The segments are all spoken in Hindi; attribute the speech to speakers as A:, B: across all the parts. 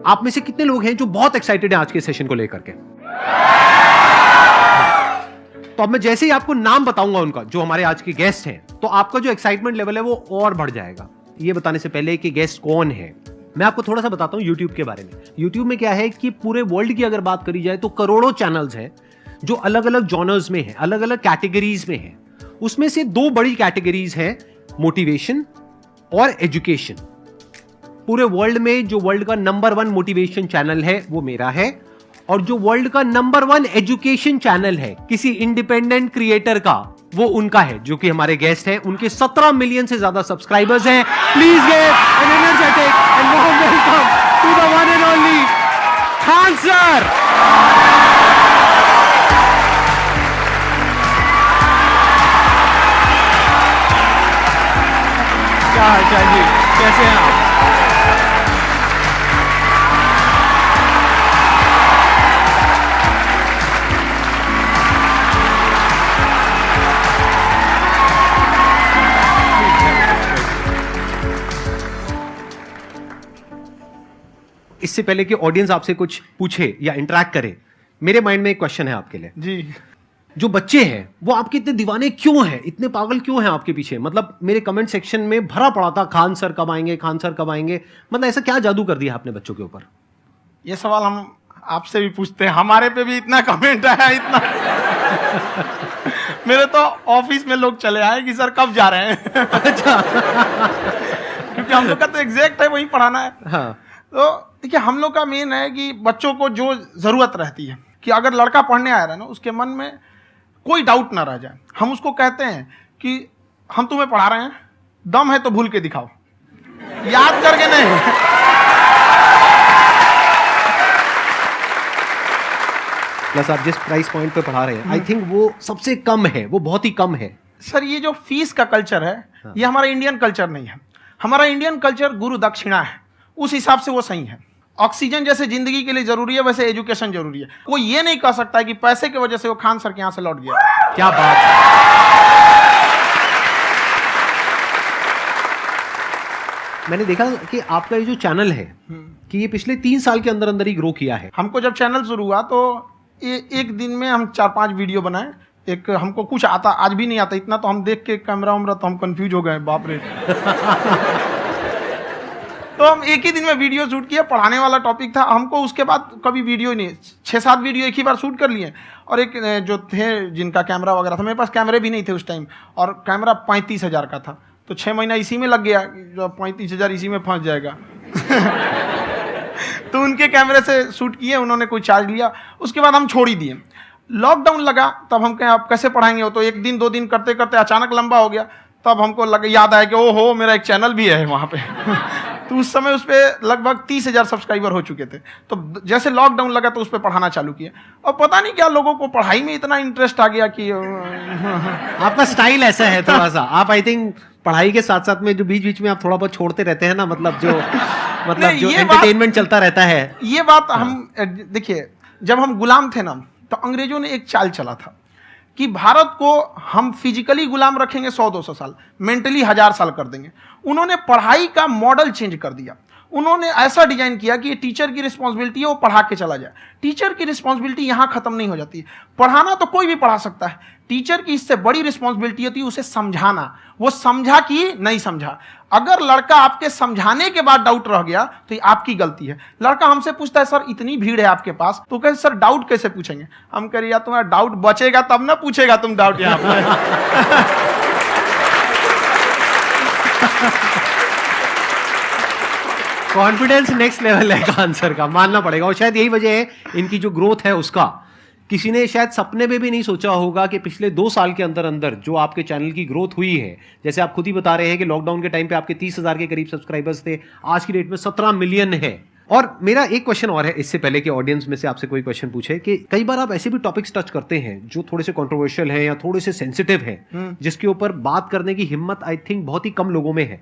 A: आप में से कितने लोग हैं जो बहुत एक्साइटेड हैं आज के सेशन को लेकर के? तो अब मैं जैसे ही आपको नाम बताऊंगा उनका, जो हमारे आज के गेस्ट हैं, तो आपका जो एक्साइटमेंट लेवल है वो और बढ़ जाएगा। ये बताने से पहले कि गेस्ट कौन है, मैं आपको थोड़ा सा बताता हूं YouTube के बारे में। YouTube में क्या है कि पूरे वर्ल्ड की अगर बात करी जाए तो करोड़ों चैनल्स हैं जो अलग अलग जॉनर्स में हैं, अलग अलग कैटेगरीज में हैं। उसमें से दो बड़ी कैटेगरीज हैं, मोटिवेशन और एजुकेशन। पूरे वर्ल्ड में जो वर्ल्ड का नंबर 1 मोटिवेशन चैनल है वो मेरा है, और जो वर्ल्ड का नंबर 1 एजुकेशन चैनल है किसी इंडिपेंडेंट क्रिएटर का, वो उनका है, जो कि हमारे गेस्ट हैं। उनके 17 मिलियन से ज्यादा सब्सक्राइबर्स हैं। Please give an energetic and warm welcome to the one and only Khan sir. क्या हाल चाल जी, कैसे हैं आप? इससे पहले कि ऑडियंस आपसे कुछ पूछे या इंटरेक्ट करे, मेरे माइंड में एक क्वेश्चन है आपके लिए
B: जी।
A: जो बच्चे हैं वो आपके इतने दीवाने क्यों हैं, इतने पागल क्यों हैं आपके पीछे? मतलब मेरे कमेंट सेक्शन में भरा पड़ा था, खान सर कब आएंगे, खान सर कब आएंगे। मतलब ऐसा क्या जादू कर दिया आपने बच्चों के ऊपर?
B: ये सवाल हम आपसे भी पूछते हैं, हमारे पे भी इतना कमेंट आया, इतना मेरे तो ऑफिस में लोग चले आए कि सर कब जा रहे हैं।
A: अच्छा।
B: क्योंकि हम लोग का तो एग्जैक्ट है, वही पढ़ाना है।
A: हाँ।
B: तो देखिए, हम लोग का मेन है कि बच्चों को जो जरूरत रहती है कि अगर लड़का पढ़ने आया है ना, उसके मन में कोई डाउट ना रह जाए। हम उसको कहते हैं कि हम तुम्हें पढ़ा रहे हैं, दम है तो भूल के दिखाओ, याद करके नहीं।
A: प्लस आप जिस प्राइस पॉइंट पे पढ़ा रहे हैं, आई थिंक वो सबसे कम है, वो बहुत ही कम है।
B: सर, ये जो फीस का कल्चर है, ये हमारा इंडियन कल्चर नहीं है। हमारा इंडियन कल्चर गुरु दक्षिणा है, उस हिसाब से वो सही है। ऑक्सीजन जैसे जिंदगी के लिए जरूरी है, वैसे एजुकेशन जरूरी है। कोई ये नहीं कह सकता है कि पैसे की वजह से वो खान सर के यहाँ से लौट गया।
A: क्या बात है। मैंने देखा कि आपका ये जो चैनल है कि ये पिछले 3 साल के अंदर अंदर ही ग्रो किया है।
B: हमको जब चैनल शुरू हुआ तो एक दिन में हम 4-5 वीडियो बनाए। एक हमको कुछ आता, आज भी नहीं आता इतना, तो हम देख के कैमरा उमरा तो हम कंफ्यूज हो गए, बाप रे। तो हम एक ही दिन में वीडियो शूट किया, पढ़ाने वाला टॉपिक था हमको। उसके बाद कभी वीडियो नहीं, 6-7 वीडियो एक ही बार शूट कर लिए। और एक जो थे जिनका कैमरा वगैरह था, मेरे पास कैमरे भी नहीं थे उस टाइम, और कैमरा 35,000 का था। तो 6 महीना इसी में लग गया, जो 35,000 इसी में फंस जाएगा। तो उनके कैमरे से शूट किए, उन्होंने कोई चार्ज लिया, उसके बाद हम छोड़ ही दिए। लॉकडाउन लगा, तब हम कहें आप कैसे पढ़ाएंगे। वो तो 1 दिन 2 दिन करते करते अचानक लंबा हो गया। तब हमको याद आया कि ओहो, मेरा एक चैनल भी है वहाँ पे। तो उस समय उस पर लगभग 30,000 सब्सक्राइबर हो चुके थे। तो जैसे लॉकडाउन लगा तो उस पर पढ़ाना चालू किया। और पता नहीं क्या लोगों को पढ़ाई में इतना इंटरेस्ट आ गया कि
A: आपका स्टाइल ऐसा है थोड़ा सा। आप आई थिंक पढ़ाई के साथ साथ में जो बीच बीच में आप थोड़ा बहुत छोड़ते रहते हैं ना, मतलब जो एंटरटेनमेंट चलता रहता है।
B: ये बात हम देखिए, जब हम गुलाम थे ना, तो अंग्रेजों ने एक चाल चला था कि भारत को हम फिजिकली गुलाम रखेंगे 100-200 साल, मेंटली 1000 साल कर देंगे। उन्होंने पढ़ाई का मॉडल चेंज कर दिया। उन्होंने ऐसा डिजाइन किया कि टीचर की रिस्पॉन्सिबिलिटी है वो पढ़ा के चला जाए। टीचर की रिस्पॉन्सिबिलिटी यहाँ खत्म नहीं हो जाती है। पढ़ाना तो कोई भी पढ़ा सकता है, टीचर की इससे बड़ी रिस्पॉन्सिबिलिटी होती है उसे समझाना। वो समझा कि नहीं समझा। अगर लड़का आपके समझाने के बाद डाउट रह गया तो ये आपकी गलती है। लड़का हमसे पूछता है, सर इतनी भीड़ है आपके पास, तो कहते सर डाउट कैसे पूछेंगे? हम कह रहे यार तुम्हारा डाउट बचेगा तब ना पूछेगा तुम डाउट यहाँ पे।
A: कॉन्फिडेंस नेक्स्ट लेवल है खान सर का, मानना पड़ेगा। और शायद यही वजह है इनकी जो ग्रोथ है उसका। किसी ने शायद सपने में भी नहीं सोचा होगा कि पिछले 2 साल के अंदर अंदर जो आपके चैनल की ग्रोथ हुई है, जैसे आप खुद ही बता रहे हैं कि लॉकडाउन के टाइम पे आपके 30,000 के करीब सब्सक्राइबर्स थे, आज की डेट में 17 मिलियन है। और मेरा एक क्वेश्चन और है, इससे पहले कि ऑडियंस में से आपसे कोई क्वेश्चन पूछे, कि कई बार आप ऐसे भी टॉपिक्स टच करते हैं जो थोड़े से कंट्रोवर्शियल हैं या थोड़े से सेंसिटिव हैं, जिसके ऊपर बात करने की हिम्मत आई थिंक बहुत ही कम लोगों में है।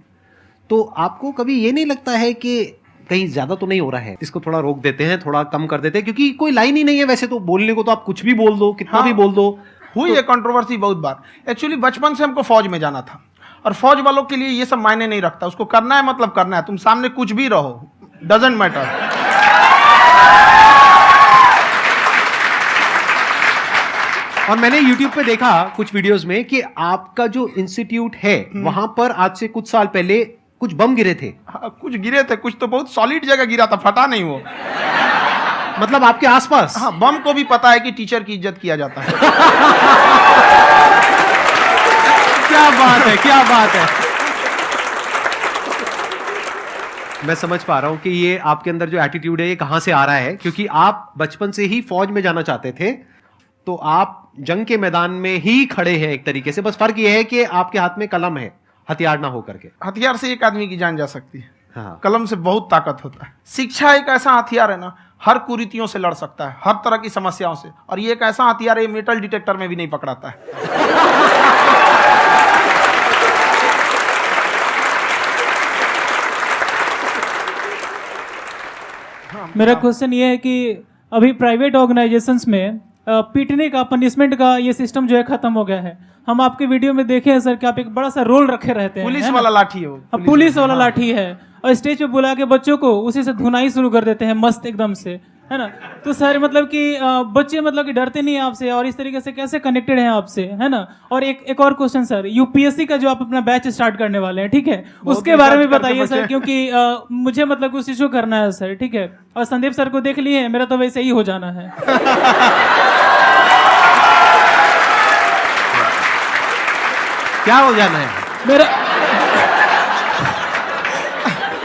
A: तो आपको कभी ये नहीं लगता है कि कहीं ज्यादा तो नहीं हो रहा है, इसको थोड़ा रोक देते हैं, थोड़ा कम कर देते हैं? क्योंकि कोई लाइन ही नहीं है वैसे तो बोलने को, तो आप कुछ भी बोल दो, कितना भी बोल दो।
B: हुई है कंट्रोवर्सी बहुत बार। एक्चुअली बचपन से हमको फौज में जाना था, और फौज वालों के लिए ये सब मायने नहीं रखता। उसको करना है मतलब करना है, तुम सामने कुछ भी रहो, डजंट मैटर।
A: और मैंने YouTube पे देखा कुछ वीडियोस में कि आपका जो इंस्टीट्यूट है वहां पर आज से कुछ साल पहले कुछ बम गिरे थे।
B: हाँ, कुछ गिरे थे, कुछ तो बहुत सॉलिड जगह गिरा था, फटा नहीं वो।
A: मतलब आपके आसपास?
B: हाँ, बम को भी पता है कि टीचर की इज्जत किया जाता है।
A: क्या बात है, क्या बात है। मैं समझ पा रहा हूं कि ये आपके अंदर जो एटीट्यूड है ये कहां से आ रहा है, क्योंकि आप बचपन से ही फौज में जाना चाहते थे, तो आप जंग के मैदान में ही खड़े हैं एक तरीके से। बस फर्क ये है कि आपके हाथ में कलम है, हथियार ना हो करके।
B: हथियार से एक आदमी की जान जा सकती है,
A: हाँ।
B: कलम से बहुत ताकत होता है। शिक्षा एक ऐसा हथियार है ना, हर कुरीतियों से लड़ सकता है, हर तरह की समस्याओं से। और ये एक ऐसा हथियार है, मेटल डिटेक्टर में भी नहीं पकड़ाता है।
C: मेरा क्वेश्चन ये है कि अभी प्राइवेट ऑर्गेनाइजेशंस में पीटने का, पनिशमेंट का ये सिस्टम जो है खत्म हो गया है। हम आपके वीडियो में देखे हैं सर कि आप एक बड़ा सा रोल रखे रहते हैं,
B: पुलिस वाला लाठी है वो,
C: पुलिस वाला लाठी है, और स्टेज पे बुला के बच्चों को उसी से धुनाई शुरू कर देते हैं मस्त एकदम से, है ना। तो सर मतलब कि बच्चे मतलब कि डरते नहीं हैं आपसे, और इस तरीके से कैसे कनेक्टेड हैं आपसे, है ना। और एक और क्वेश्चन सर, यूपीएससी का जो आप अपना बैच स्टार्ट करने वाले हैं, ठीक है, उसके बारे में बताइए सर, क्योंकि मुझे मतलब उस इशू करना है सर, ठीक है। और संदीप सर को देख लिए, मेरा तो वैसे ही हो जाना है।
A: क्या हो जाना है?
C: मेरा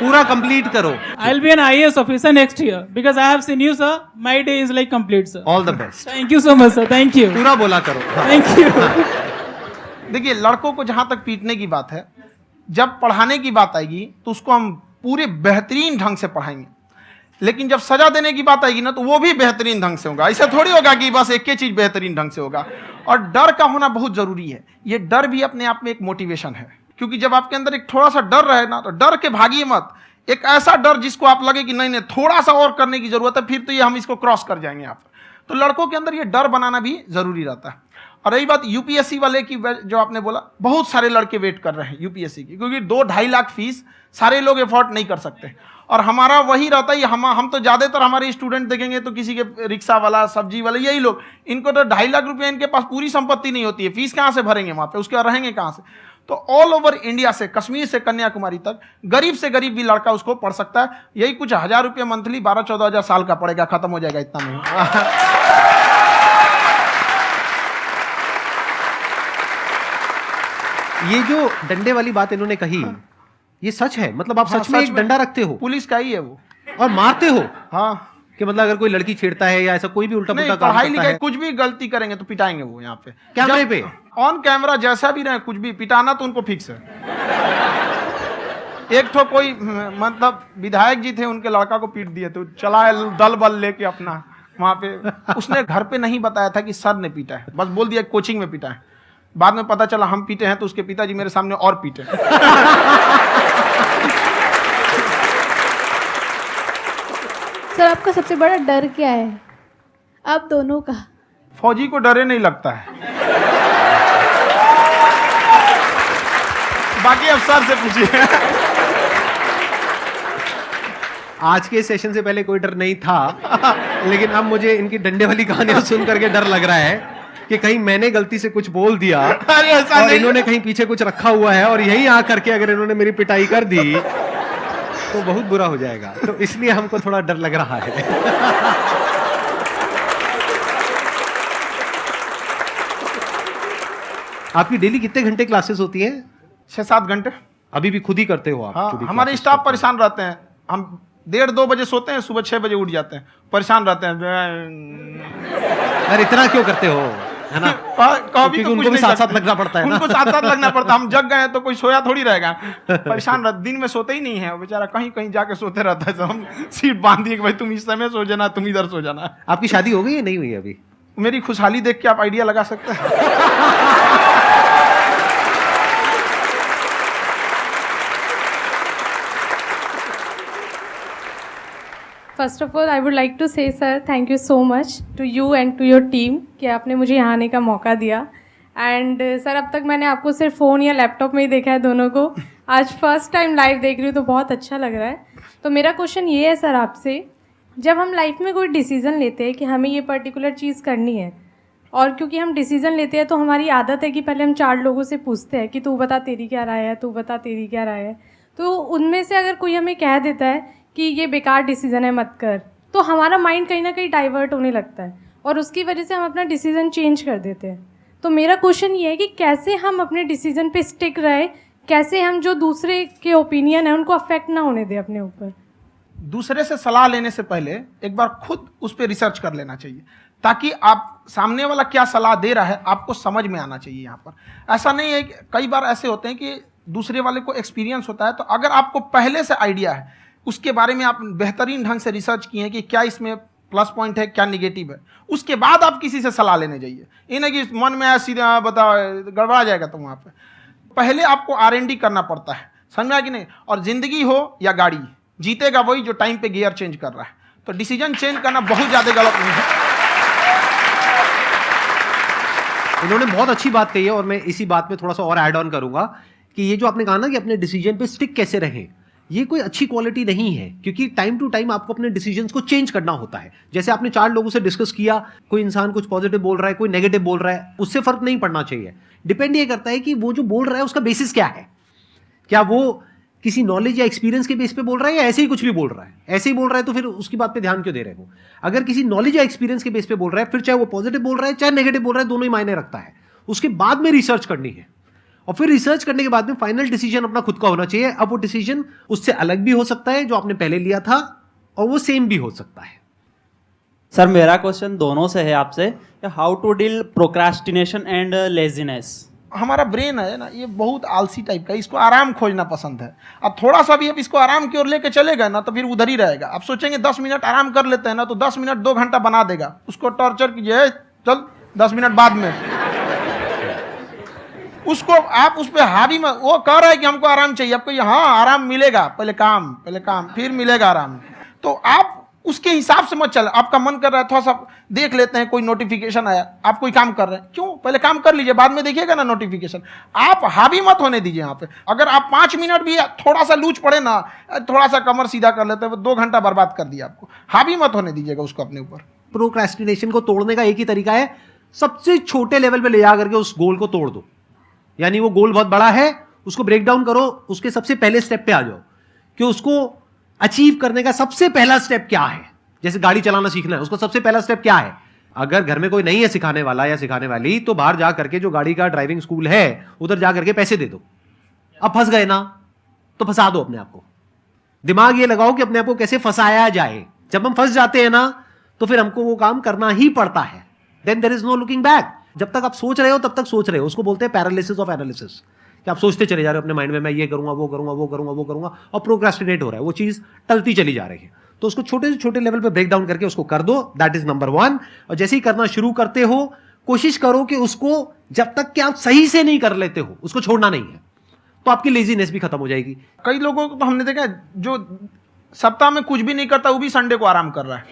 A: पूरा कंप्लीट करो।
C: I'll be an IAS officer next year because I have seen you, sir. My day is like complete, sir.
A: All the best.
C: Thank you so much, sir. Thank you.
A: पूरा बोला करो।
C: Thank you.
B: देखिए, लड़कों को जहां तक पीटने की बात है, जब पढ़ाने की बात आएगी तो उसको हम पूरे बेहतरीन ढंग से पढ़ाएंगे। लेकिन जब सजा देने की बात आएगी ना, तो वो भी बेहतरीन ढंग से होगा। ऐसा थोड़ी होगा कि बस एक ही चीज बेहतरीन ढंग से होगा। और डर का होना बहुत जरूरी है। ये डर भी अपने आप में एक मोटिवेशन है, क्योंकि जब आपके अंदर एक थोड़ा सा डर रहे ना, तो डर के भागिए मत। एक ऐसा डर जिसको आप लगे कि नहीं नहीं थोड़ा सा और करने की जरूरत है, फिर तो ये हम इसको क्रॉस कर जाएंगे आप। तो लड़कों के अंदर ये डर बनाना भी जरूरी रहता है। और रही बात यूपीएससी वाले की, जो आपने बोला, बहुत सारे लड़के वेट कर रहे हैं यूपीएससी की, क्योंकि 2-2.5 लाख फीस सारे लोग एफोर्ड नहीं कर सकते। और हमारा वही रहता है, हम तो ज्यादातर हमारे स्टूडेंट देखेंगे तो किसी के रिक्शा वाला, सब्जी वाला, यही लोग, इनको तो 2.5 लाख रुपया, इनके पास पूरी संपत्ति नहीं होती है, फीस कहाँ से भरेंगे वहां पे, उसके बाद रहेंगे कहाँ से। तो ऑल ओवर इंडिया से, कश्मीर से कन्याकुमारी तक, गरीब से गरीब भी लड़का उसको पढ़ सकता है। यही कुछ 1000 रुपये मंथली, 12-14 हजार साल का पड़ेगा, खत्म हो जाएगा इतना में।
A: ये जो डंडे वाली बात इन्होंने कही, ये सच है? मतलब आप
B: हाँ,
A: सच में एक डंडा रखते हो?
B: पुलिस का ही है वो।
A: और मारते हो?
B: हाँ,
A: कि मतलब अगर कोई लड़की छेड़ता है या ऐसा कोई भी उल्टा पुल्टा काम
B: पढ़ाई
A: करता
B: लिखाई
A: है,
B: कुछ भी गलती करेंगे तो पिटाएंगे वो यहाँ पे,
A: कैमरे पे,
B: ऑन कैमरा, जैसा भी रहे, कुछ भी पिटाना तो उनको फिक्स है। एक तो कोई मतलब विधायक जी थे, उनके लड़का को पीट दिए, तो चला है दल बल लेके अपना वहां पे। उसने घर पे नहीं बताया था कि सर ने पीटा है, बस बोल दिया कोचिंग में पीटा है। बाद में पता चला हम पीटे हैं, तो उसके पिताजी मेरे सामने और पीटे।
D: सर आपका सबसे बड़ा डर क्या है, आप दोनों का?
B: फौजी को डरे नहीं लगता है, बाकी अब सर से पूछिए।
A: आज के सेशन से पहले कोई डर नहीं था, लेकिन अब मुझे इनकी डंडे वाली कहानियां सुन करके डर लग रहा है कि कहीं मैंने गलती से कुछ बोल दिया और इन्होंने कहीं पीछे कुछ रखा हुआ है, और यही आ करके अगर इन्होंने मेरी पिटाई कर दी तो बहुत बुरा हो जाएगा। तो इसलिए हमको थोड़ा डर लग रहा है। आपकी डेली कितने घंटे क्लासेस होती हैं?
B: 6-7 घंटे।
A: अभी भी खुद ही करते हो आप?
B: हाँ,
A: जो भी
B: हमारे
A: classes
B: स्टाफ
A: करते
B: परेशान रहते हैं। हम 1:30-2 बजे सोते हैं, सुबह 6 बजे उठ जाते हैं, परेशान रहते हैं।
A: हो? यार इतना क्यों करते हो, है ना?
B: कभी तो
A: उनको भी साथ साथ लगना पड़ता है ना?
B: उनको साथ साथ लगना पड़ता है। हम जग गए तो कोई सोया थोड़ी रहेगा, परेशान रह, दिन में सोते ही नहीं है बेचारा, कहीं कहीं जाके सोते रहता है। तो हम सीट बांध दिए कि भाई तुम इस समय सो जाना, तुम इधर सो जाना।
A: आपकी शादी हो गई या नहीं हुई अभी?
B: मेरी खुशहाली देख के आप आइडिया लगा सकते हैं।
D: First of all I would like to say sir thank you so much to you and to your team कि आपने मुझे यहाँ आने का मौका दिया। एंड सर अब तक मैंने आपको सिर्फ फ़ोन या लैपटॉप में ही देखा है दोनों को, आज फर्स्ट टाइम लाइव देख रही हूँ तो बहुत अच्छा लग रहा है। तो मेरा क्वेश्चन ये है सर आपसे जब हम लाइफ में कोई डिसीज़न लेते हैं कि हमें ये पर्टिकुलर चीज़ करनी है, और क्योंकि हम डिसीज़न लेते हैं तो हमारी आदत है कि पहले हम 4 लोगों से पूछते हैं कि तू बता तेरी क्या राय है, तू बता तेरी क्या राय है। तो उनमें से अगर कोई हमें कह देता है कि ये बेकार डिसीज़न है मत कर, तो हमारा माइंड कहीं ना कहीं डाइवर्ट होने लगता है और उसकी वजह से हम अपना डिसीज़न चेंज कर देते हैं। तो मेरा क्वेश्चन ये है कि कैसे हम अपने डिसीज़न पे स्टिक रहे, कैसे हम जो दूसरे के ओपिनियन है उनको अफेक्ट ना होने दें अपने ऊपर।
B: दूसरे से सलाह लेने से पहले एक बार खुद उस पर रिसर्च कर लेना चाहिए, ताकि आप सामने वाला क्या सलाह दे रहा है आपको समझ में आना चाहिए। यहाँ पर ऐसा नहीं है कि कई बार ऐसे होते हैं कि दूसरे वाले को एक्सपीरियंस होता है, तो अगर आपको पहले से आइडिया है, उसके बारे में आप बेहतरीन ढंग से रिसर्च किए हैं कि क्या इसमें प्लस पॉइंट है क्या निगेटिव है, उसके बाद आप किसी से सलाह लेने जाइए। ये नहीं कि मन में आया सीधा बताओ गड़बड़ा जाएगा। तो वहाँ पे पहले आपको R&D करना पड़ता है, समझ में आया कि नहीं। और जिंदगी हो या गाड़ी, जीतेगा वही जो टाइम पे गियर चेंज कर रहा है। तो डिसीजन चेंज करना बहुत ज़्यादा गलत नहीं है।
A: इन्होंने बहुत अच्छी बात कही है और मैं इसी बात में थोड़ा सा और ऐड ऑन करूंगा कि ये जो आपने कहा ना कि अपने डिसीजन पे स्टिक कैसे रहें, ये कोई अच्छी क्वालिटी नहीं है, क्योंकि टाइम टू टाइम आपको अपने डिसीजंस को चेंज करना होता है। जैसे आपने 4 लोगों से डिस्कस किया, कोई इंसान कुछ पॉजिटिव बोल रहा है, कोई नेगेटिव बोल रहा है, उससे फर्क नहीं पड़ना चाहिए। डिपेंड ये करता है कि वो जो बोल रहा है उसका बेसिस क्या है। क्या वो किसी नॉलेज या एक्सपीरियंस के बेस पे बोल रहा है या ऐसे ही कुछ भी बोल रहा है? ऐसे ही बोल रहा है तो फिर उसकी बात पे ध्यान क्यों दे रहे हो? अगर किसी नॉलेज या एक्सपीरियंस के बेस पे बोल रहा है, फिर चाहे वो पॉजिटिव बोल रहा है चाहे नेगेटिव बोल रहा है, दोनों ही मायने रखता है। उसके बाद में रिसर्च करनी है और फिर रिसर्च करने के बाद में फाइनल डिसीजन अपना खुद का होना चाहिए। अब वो डिसीजन उससे अलग भी हो सकता है जो आपने पहले लिया था, और वो सेम भी हो सकता है।
E: सर मेरा क्वेश्चन दोनों से है आपसे, how to deal procrastination and laziness.
B: हमारा ब्रेन है ना, ये बहुत आलसी टाइप का, इसको आराम खोजना पसंद है। अब थोड़ा सा भी अब इसको आराम की ओर लेके चलेगा ना तो फिर उधर ही रहेगा। आप सोचेंगे 10 मिनट आराम कर लेते हैं ना, तो 10 मिनट 2 घंटा बना देगा। उसको टॉर्चर कीजिए, चल 10 मिनट बाद में। उसको आप उस पर हावी मत, वो कह रहा है कि हमको आराम चाहिए, आपको यहाँ आराम मिलेगा, पहले काम फिर मिलेगा आराम। तो आप उसके हिसाब से मत चल। आपका मन कर रहा है थोड़ा सा देख लेते हैं, कोई नोटिफिकेशन आया, आप कोई काम कर रहे हैं, क्यों पहले काम कर लीजिए, बाद में देखिएगा ना नोटिफिकेशन। आप हावी मत होने दीजिए यहाँ पे। अगर आप 5 मिनट भी थोड़ा सा लूज पड़े ना, थोड़ा सा कमर सीधा कर लेते हैं, 2 घंटा बर्बाद कर दिया आपको। हावी मत होने दीजिएगा उसको अपने ऊपर।
A: प्रोक्रेस्टिनेशन को तोड़ने का एक ही तरीका है, सबसे छोटे लेवल पे ले जा करके उस गोल को तोड़ दो। यानी वो गोल बहुत बड़ा है, उसको ब्रेक डाउन करो, उसके सबसे पहले स्टेप पे आ जाओ कि उसको अचीव करने का सबसे पहला स्टेप क्या है। जैसे गाड़ी चलाना सीखना है, उसको सबसे पहला स्टेप क्या है। अगर घर में कोई नहीं है सिखाने वाला या सिखाने वाली, तो बाहर जा करके जो गाड़ी का ड्राइविंग स्कूल है उधर जा करके पैसे दे दो। अब फंस गए ना तो फंसा दो अपने आप को। दिमाग ये लगाओ कि अपने आप को कैसे फंसाया जाए। जब हम फंस जाते हैं ना तो फिर हमको वो काम करना ही पड़ता है। Then there is no looking back. जब तक आप सोच रहे हो तब तक सोच रहे हो, उसको बोलते हैं पैरालिसिस ऑफ एनालिसिस, कि आप सोचते चले जा रहे हो अपने माइंड में, मैं ये करूंगा वो करूंगा वो करूंगा वो करूंगा, और प्रोक्रेस्टिनेट हो रहा है, वो चीज टलती चली जा रही है। तो उसको छोटे से छोटे लेवल पे ब्रेक डाउन करके उसको कर दो, दैट इज नंबर 1। और जैसे ही करना शुरू करते हो, कोशिश करो कि उसको जब तक कि आप सही से नहीं कर लेते हो उसको छोड़ना नहीं है, तो आपकी लेजीनेस भी खत्म हो जाएगी।
B: कई लोगों को तो हमने देखा जो सप्ताह में कुछ भी नहीं करता, वो भी संडे को आराम कर रहा है।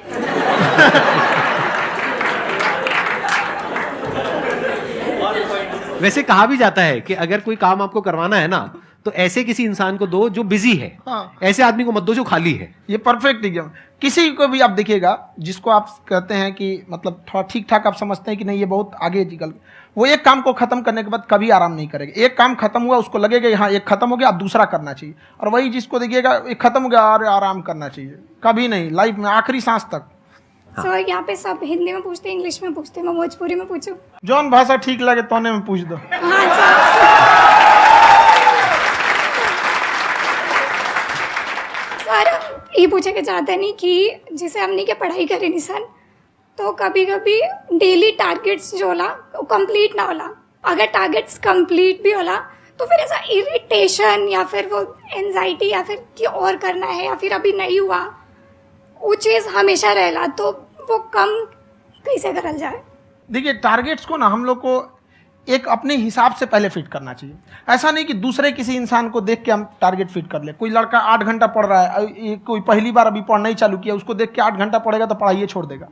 A: वैसे कहा भी जाता है कि अगर कोई काम आपको करवाना है ना, तो ऐसे किसी इंसान को दो जो बिजी है।
B: हाँ।
A: ऐसे आदमी को मत दो जो खाली है।
B: ये परफेक्ट एग्जाम। किसी को भी आप देखिएगा जिसको आप कहते हैं कि मतलब थोड़ा ठीक ठाक आप समझते हैं कि नहीं ये बहुत आगे निकल, वो एक काम को खत्म करने के बाद कभी आराम नहीं करेगा। एक काम खत्म हुआ उसको लगेगा हाँ एक खत्म हो गया, अब दूसरा करना चाहिए। और वही जिसको देखिएगा एक खत्म हो गया और आराम करना चाहिए, कभी नहीं, लाइफ में आखिरी सांस तक।
F: सर यहाँ पे सब हिंदी में पूछते हैं, इंग्लिश में पूछते हैं, मैं भोजपुरी में पूछूं?
B: जौन भाषा ठीक लगे तोने में पूछ दो।
F: हाँ सर। सर ये पूछे के चाहते नहीं कि जैसे हमने के पढ़ाई करी नहीं सर, तो कभी कभी डेली टारगेट्स जो होला वो कंप्लीट ना होला। अगर टारगेट्स कंप्लीट भी होला तो फिर ऐसा इरिटेशन या फिर वो एंजाइटी या फिर कि और करना है या फिर अभी नहीं हुआ, वो चीज़ हमेशा रहेला। तो वो कम कैसे करल जाए?
B: देखिए टारगेट्स को ना हम लोग को एक अपने हिसाब से पहले फिट करना चाहिए। ऐसा नहीं कि दूसरे किसी इंसान को देख के हम टारगेट फिट कर ले। कोई लड़का 8 घंटा पढ़ रहा है, कोई पहली बार अभी पढ़ना ही चालू किया, उसको देख के 8 घंटा पढ़ेगा तो पढ़ाई छोड़ देगा।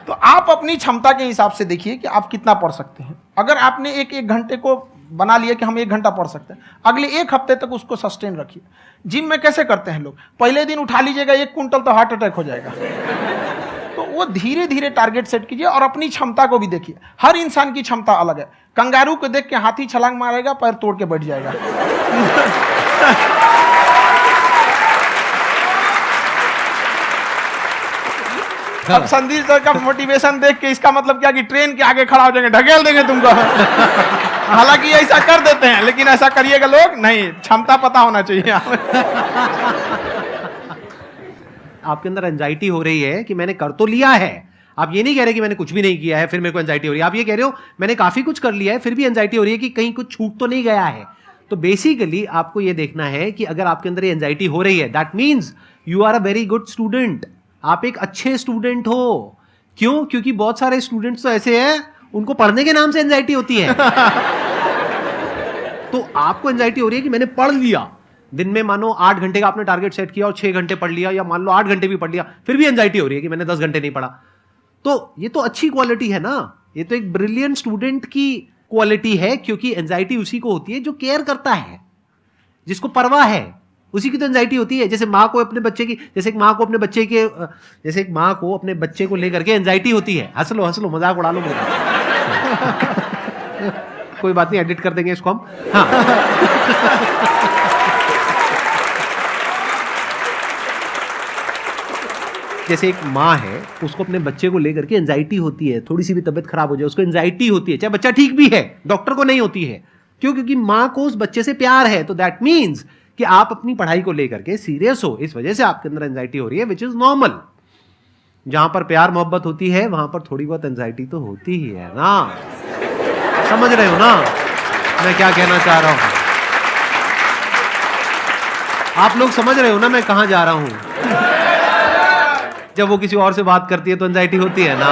B: तो आप अपनी क्षमता के हिसाब से देखिए कि आप कितना पढ़ सकते हैं। अगर आपने एक घंटे को बना लिए कि हम 1 घंटा पढ़ सकते हैं, अगले 1 हफ्ते तक उसको सस्टेन रखिए। जिम में कैसे करते हैं लोग, पहले दिन उठा लीजिएगा 1 क्विंटल तो हार्ट अटैक हो जाएगा। तो वो धीरे धीरे टारगेट सेट कीजिए और अपनी क्षमता को भी देखिए। हर इंसान की क्षमता अलग है। कंगारू को देख के हाथी छलांग मारेगा, पैर तोड़ के बैठ जाएगा। अब संदीप सर का मोटिवेशन देख के इसका मतलब क्या कि ट्रेन के आगे खड़ा हो जाएंगे, ढकेल देंगे तुमको। हालांकि ऐसा कर देते हैं, लेकिन ऐसा करिएगा लोग नहीं, क्षमता पता होना चाहिए।
A: आपके अंदर एंजाइटी हो रही है कि मैंने कर तो लिया है, आप ये नहीं कह रहे कि मैंने कुछ भी नहीं किया है फिर मेरे को एंजाइटी हो रही है, आप ये कह रहे हो मैंने काफी कुछ कर लिया है फिर भी एंजाइटी हो रही है कि कहीं कुछ छूट तो नहीं गया है। तो बेसिकली आपको ये देखना है कि अगर आपके अंदर ये एंजाइटी हो रही है, that means you are a very good student, आप एक अच्छे स्टूडेंट हो। क्यों? क्योंकि बहुत सारे स्टूडेंट्स तो ऐसे हैं उनको पढ़ने के नाम से एंजाइटी होती है। तो आपको एंजाइटी हो रही है कि मैंने पढ़ लिया, दिन में मानो 8 घंटे का आपने टारगेट सेट किया और 6 घंटे पढ़ लिया, या मान लो 8 घंटे भी पढ़ लिया, फिर भी एंजाइटी हो रही है कि मैंने 10 घंटे नहीं पढ़ा। तो ये तो अच्छी क्वालिटी है ना, ये तो एक ब्रिलियंट स्टूडेंट की क्वालिटी है, क्योंकि एंजाइटी उसी को होती है जो केयर करता है, जिसको परवाह है, उसी की तो एंजाइटी होती है। जैसे माँ को अपने बच्चे की, जैसे एक माँ को अपने बच्चे के, जैसे एक माँ को अपने बच्चे को लेकर के एंजाइटी होती है। हंस लो मजाक उड़ा लो मेरा। कोई बात नहीं, एडिट कर देंगे इसको हम। हाँ। जैसे एक माँ है, उसको अपने बच्चे को लेकर के एंजाइटी होती है, थोड़ी सी भी तबीयत खराब हो जाए उसको एंजाइटी होती है, चाहे बच्चा ठीक भी है, डॉक्टर को नहीं होती है। क्यों? क्योंकि माँ को उस बच्चे से प्यार है। तो दैट मीन्स कि आप अपनी पढ़ाई को लेकर के सीरियस हो, इस वजह से आपके अंदर एंजाइटी हो रही है, विच इज नॉर्मल। जहां पर प्यार मोहब्बत होती है वहां पर थोड़ी बहुत एंजाइटी तो होती ही है ना। समझ रहे हो ना मैं क्या कहना चाह रहा हूं? आप लोग समझ रहे हो ना मैं कहां जा रहा हूं? जब वो किसी और से बात करती है तो एंजाइटी होती है ना।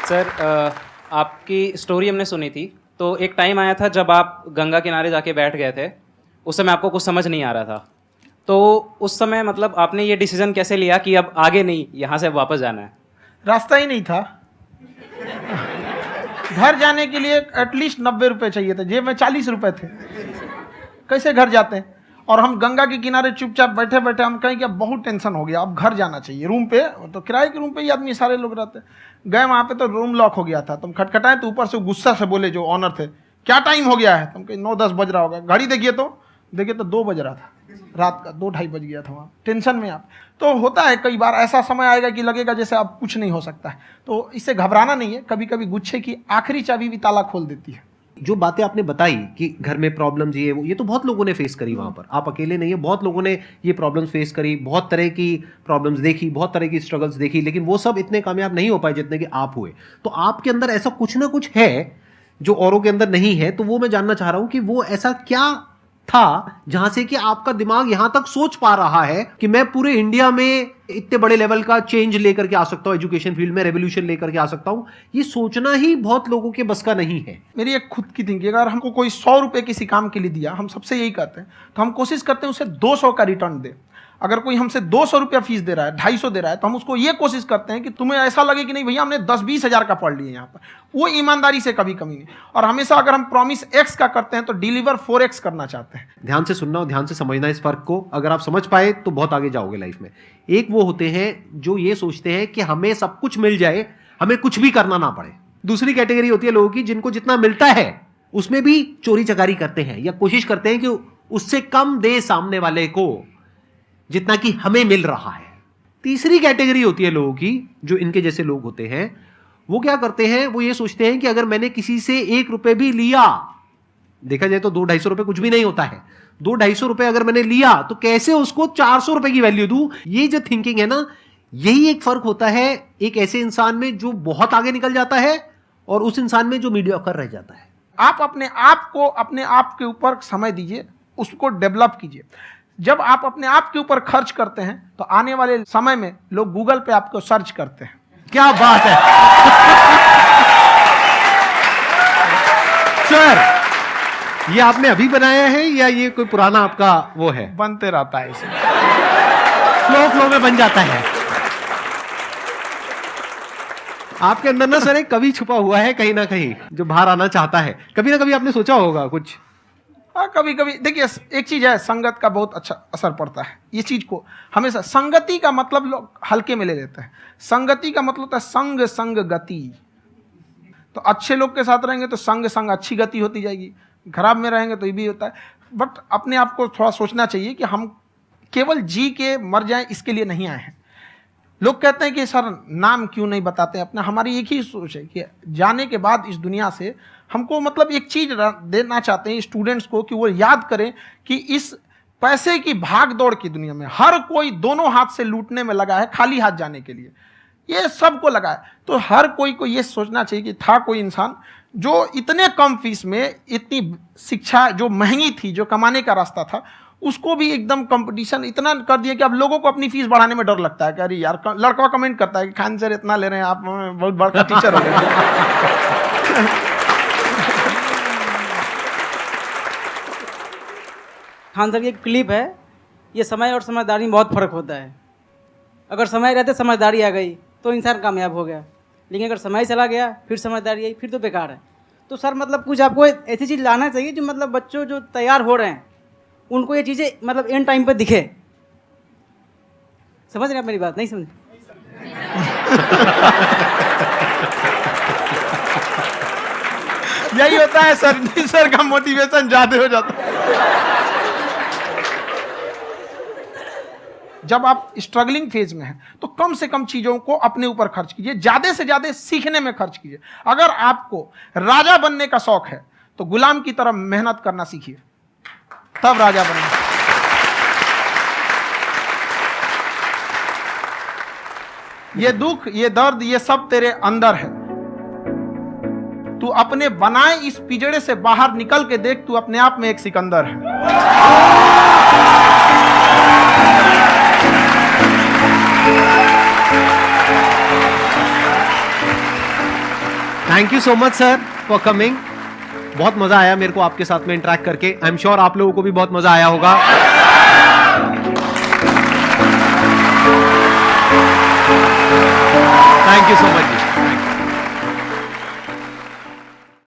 G: सर, आपकी स्टोरी हमने सुनी थी, तो एक टाइम आया था जब आप गंगा किनारे जाके बैठ गए थे, उस समय आपको कुछ समझ नहीं आ रहा था। तो उस समय मतलब आपने ये डिसीजन कैसे लिया कि अब आगे नहीं, यहाँ से वापस जाना है?
B: रास्ता ही नहीं था। घर जाने के लिए एटलीस्ट 90 रुपए चाहिए थे, जेब में 40 रुपए थे। कैसे घर जाते हैं? और हम गंगा के किनारे चुपचाप बैठे बैठे हम कहें कि अब बहुत टेंशन हो गया, अब घर जाना चाहिए। रूम पे, तो किराए के रूम पे ही आदमी सारे लोग रहते। गए वहाँ पे तो रूम लॉक हो गया था। तुम खटखटाए तो ऊपर से गुस्सा से बोले जो ऑनर थे, क्या टाइम हो गया है? तुम कहीं 9-10 बज रहा होगा। घड़ी देखिए तो 2 बज रहा था रात का, 2-2:30 बज गया था वहाँ। टेंशन में आप तो होता है, कई बार ऐसा समय आएगा कि लगेगा जैसे अब कुछ नहीं हो सकता है। तो इससे घबराना नहीं है। कभी कभी गुच्छे की आखिरी चाबी भी ताला खोल देती है।
A: जो बातें आपने बताई कि घर में प्रॉब्लम्स ये तो बहुत लोगों ने फेस करी वहां पर, आप अकेले नहीं है, बहुत लोगों ने ये प्रॉब्लम्स फेस करी, बहुत तरह की प्रॉब्लम्स देखी, बहुत तरह की स्ट्रगल्स देखी, लेकिन वो सब इतने कामयाब नहीं हो पाए जितने कि आप हुए। तो आपके अंदर ऐसा कुछ ना कुछ है जो औरों के अंदर नहीं है। तो वो मैं जानना चाह रहा हूं कि वो ऐसा क्या था जहां से कि आपका दिमाग यहां तक सोच पा रहा है कि मैं पूरे इंडिया में इतने बड़े लेवल का चेंज लेकर के आ सकता हूं, एजुकेशन फील्ड में रेवोल्यूशन लेकर के आ सकता हूं। ये सोचना ही बहुत लोगों के बस का नहीं है।
B: मेरी एक खुद की थिंकिंग, अगर हमको कोई 100 रुपए किसी काम के लिए दिया, हम सबसे यही कहते हैं, तो हम कोशिश करते हैं उसे 200 का रिटर्न दे। अगर कोई हमसे 200 रुपया फीस दे रहा है, 250 दे रहा है, तो हम उसको ये कोशिश करते हैं कि तुम्हें ऐसा लगे कि नहीं भैया हमने 10-20 हज़ार का पढ़ लिया यहाँ पर। वो ईमानदारी से कभी कमी नहीं। और हमेशा अगर हम प्रॉमिस एक्स का करते हैं तो डिलीवर 4x करना चाहते हैं।
A: ध्यान से सुनना और ध्यान से समझना इस फर्क को। अगर आप समझ पाए तो बहुत आगे जाओगे लाइफ में। एक वो होते हैं जो ये सोचते हैं कि हमें सब कुछ मिल जाए, हमें कुछ भी करना ना पड़े। दूसरी कैटेगरी होती है लोगों की जिनको जितना मिलता है उसमें भी चोरी चकारी करते हैं या कोशिश करते हैं कि उससे कम दे सामने वाले को जितना कि हमें मिल रहा है। तीसरी कैटेगरी होती है लोगों की जो इनके जैसे लोग होते हैं। वो क्या करते हैं? वो ये सोचते हैं कि अगर मैंने किसी से 1 रुपए भी लिया, देखा जाए तो 200-250 रुपए कुछ भी नहीं होता है, 200-250 रुपए अगर मैंने लिया तो कैसे उसको 400 रुपए की वैल्यू दूं। ये जो थिंकिंग है ना, यही एक फर्क होता है एक ऐसे इंसान में जो बहुत आगे निकल जाता है और उस इंसान में जो मीडियोकर रह जाता है।
B: आप अपने आप को अपने आप के ऊपर समय दीजिए, उसको डेवलप कीजिए। जब आप अपने आप के ऊपर खर्च करते हैं तो आने वाले समय में लोग गूगल पे आपको सर्च करते हैं।
A: क्या बात है सर, ये आपने अभी बनाया है या ये कोई पुराना आपका वो है?
B: बनते रहता है इसे,
A: फ्लो में बन जाता है। आपके अंदर ना सर एक कवि छुपा हुआ है कहीं ना कहीं जो बाहर आना चाहता है। कभी ना कभी आपने सोचा होगा कुछ।
B: हाँ, कभी कभी देखिए, एक चीज है, संगत का बहुत अच्छा असर पड़ता है। ये चीज को हमेशा, संगति का मतलब लोग हल्के में ले लेते हैं। संगति का मतलब होता है संग संग गति। तो अच्छे लोग के साथ रहेंगे तो संग संग अच्छी गति होती जाएगी, खराब में रहेंगे तो ये भी होता है। बट अपने आप को थोड़ा सोचना चाहिए कि हम केवल जी के मर जाएं इसके लिए नहीं आए हैं। लोग कहते हैं कि सर नाम क्यों नहीं बताते अपना। हमारी एक ही सोच है कि जाने के बाद इस दुनिया से हमको मतलब एक चीज देना चाहते हैं स्टूडेंट्स को, कि वो याद करें कि इस पैसे की भाग दौड़ की दुनिया में हर कोई दोनों हाथ से लूटने में लगा है, खाली हाथ जाने के लिए ये सबको लगा है। तो हर कोई को ये सोचना चाहिए कि था कोई इंसान जो इतने कम फीस में इतनी शिक्षा जो महंगी थी, जो कमाने का रास्ता था, उसको भी एकदम कंपटीशन इतना कर दिया कि अब लोगों को अपनी फीस बढ़ाने में डर लगता है कि अरे यार, लड़का कमेंट करता है कि खान सर इतना ले रहे हैं, आप बहुत बड़ा टीचर हो गए।
H: खान सर की एक क्लिप है, ये समय और समझदारी में बहुत फ़र्क होता है। अगर समय रहते समझदारी आ गई तो इंसान कामयाब हो गया, लेकिन अगर समय चला गया फिर समझदारी आई फिर तो बेकार है। तो सर मतलब कुछ आपको ऐसी चीज़ लाना चाहिए जो मतलब बच्चों जो तैयार हो रहे हैं उनको ये चीज़ें मतलब एंड टाइम पे दिखे। समझ रहे हैं आप मेरी बात? नहीं समझ?
B: यही होता है सर का मोटिवेशन ज्यादा हो जाता है। जब आप स्ट्रगलिंग फेज में हैं तो कम से कम चीजों को अपने ऊपर खर्च कीजिए, ज्यादा से ज्यादा सीखने में खर्च कीजिए। अगर आपको राजा बनने का शौक है तो गुलाम की तरह मेहनत करना सीखिए, तब राजा बनेंगे। ये दुख, ये दर्द, ये सब तेरे अंदर है। तू अपने बनाए इस पिंजड़े से बाहर निकल के देख, तू अपने आप में एक सिकंदर है।
A: Thank you so much sir for coming. बहुत मजा आया मेरे को आपके साथ में इंटरेक्ट करके। आई एम श्योर आप लोगों को भी बहुत मजा आया होगा। Thank you so much.